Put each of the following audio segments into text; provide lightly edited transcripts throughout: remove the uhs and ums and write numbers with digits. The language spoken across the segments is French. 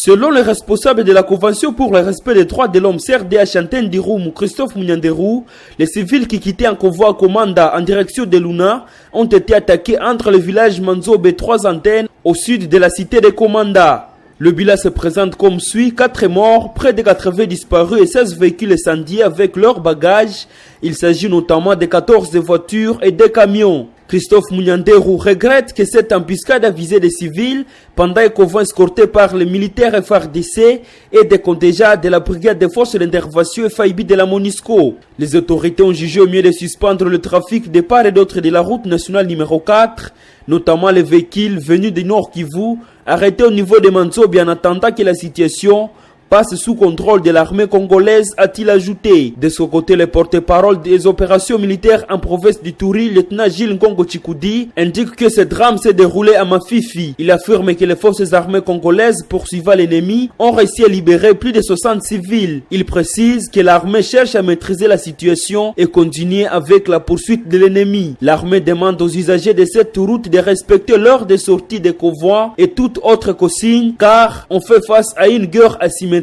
Selon le responsable de la Convention pour le respect des droits de l'homme CRDH Antenne d'Irumu, Christophe Munyanderou, les civils qui quittaient un convoi à Komanda en direction de Luna ont été attaqués entre le village Manzobe et 3 antennes au sud de la cité de Komanda. Le bilan se présente comme suit: 4 morts, près de 80 disparus et 16 véhicules incendiés avec leurs bagages. Il s'agit notamment de 14 voitures et 2 camions. Christophe Munyanderou regrette que cette embuscade a visé des civils pendant un convoi escorté par les militaires FARDC et des contingents de la brigade des forces d'intervention FAIB de la MONUSCO. Les autorités ont jugé au mieux de suspendre le trafic de part et d'autre de la route nationale numéro 4, notamment les véhicules venus du Nord Kivu, arrêtés au niveau de Manzobe en attendant que la situation passe sous contrôle de l'armée congolaise, a-t-il ajouté. De son côté, le porte-parole des opérations militaires en province d'Ituri, lieutenant Gilles Ngongo Chikoudi, indique que ce drame s'est déroulé à Mafifi. Il affirme que les forces armées congolaises poursuivant l'ennemi ont réussi à libérer plus de 60 civils. Il précise que l'armée cherche à maîtriser la situation et continuer avec la poursuite de l'ennemi. L'armée demande aux usagers de cette route de respecter l'heure de sortie des convois et toute autre consigne, car on fait face à une guerre asymétrique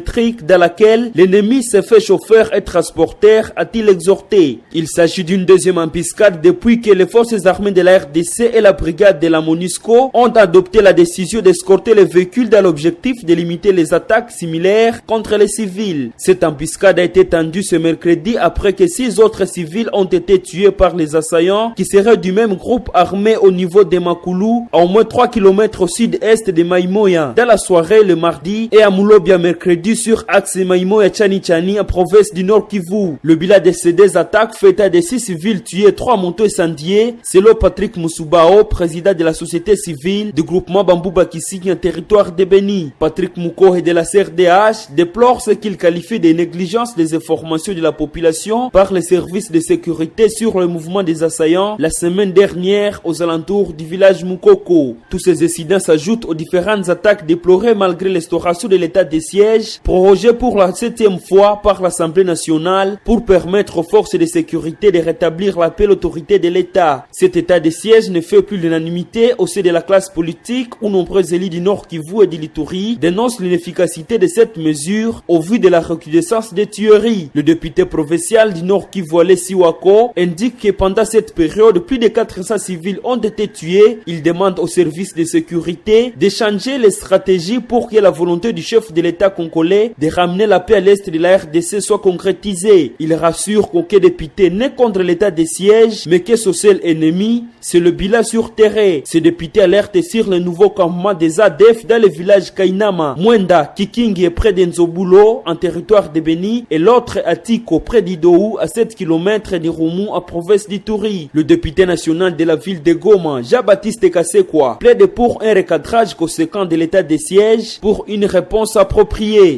dans laquelle l'ennemi se fait chauffeur et transporteur, a-t-il exhorté. Il s'agit d'une deuxième embuscade depuis que les forces armées de la RDC et la brigade de la MONUSCO ont adopté la décision d'escorter les véhicules dans l'objectif de limiter les attaques similaires contre les civils. Cette embuscade a été tendue ce mercredi après que 6 autres civils ont été tués par les assaillants qui seraient du même groupe armé au niveau de Makulu, à au moins 3 km au sud-est de Maïmoya. Dans la soirée le mardi et à Moulobia mercredi sur axe Maïmoya Chani en province du Nord Kivu. Le bilan de ces 2 attaques fait état de 6 civils tués et 3 motos incendiées, selon Patrick Moussoubao, président de la société civile du groupement Bambouba qui signe un territoire de Beni. Patrick Mouko et de la CRDH déplore ce qu'il qualifie de négligence des informations de la population par les services de sécurité sur le mouvement des assaillants la semaine dernière aux alentours du village Moukoko. Tous ces incidents s'ajoutent aux différentes attaques déplorées malgré l'instauration de l'état de siège prorogé pour la 7e fois par l'Assemblée nationale pour permettre aux forces de sécurité de rétablir la paix et l'autorité de l'État. Cet état de siège ne fait plus l'unanimité au sein de la classe politique où nombreux élus du Nord Kivu et de l'Ituri dénoncent l'inefficacité de cette mesure au vu de la recrudescence des tueries. Le député provincial du Nord Kivu, Alessi Wako, indique que pendant cette période, plus de 400 civils ont été tués. Il demande aux services de sécurité de changer les stratégies pour que la volonté du chef de l'État congolais de ramener la paix à l'est de la RDC soit concrétisée. Il rassure qu'aucun député n'est contre l'état de siège, mais que son seul ennemi, c'est le bilan sur terrain. Ce député alerte sur le nouveau campement des ADF dans le village Kainama, Mwenda, Kikingi près d'Enzobulo, en territoire de Beni, et l'autre à Tiko, près d'Idou, à 7 km d'Irumu, en province d'Ituri. Le député national de la ville de Goma, Jean-Baptiste Kassekwa, plaide pour un recadrage conséquent de l'état de siège pour une réponse appropriée.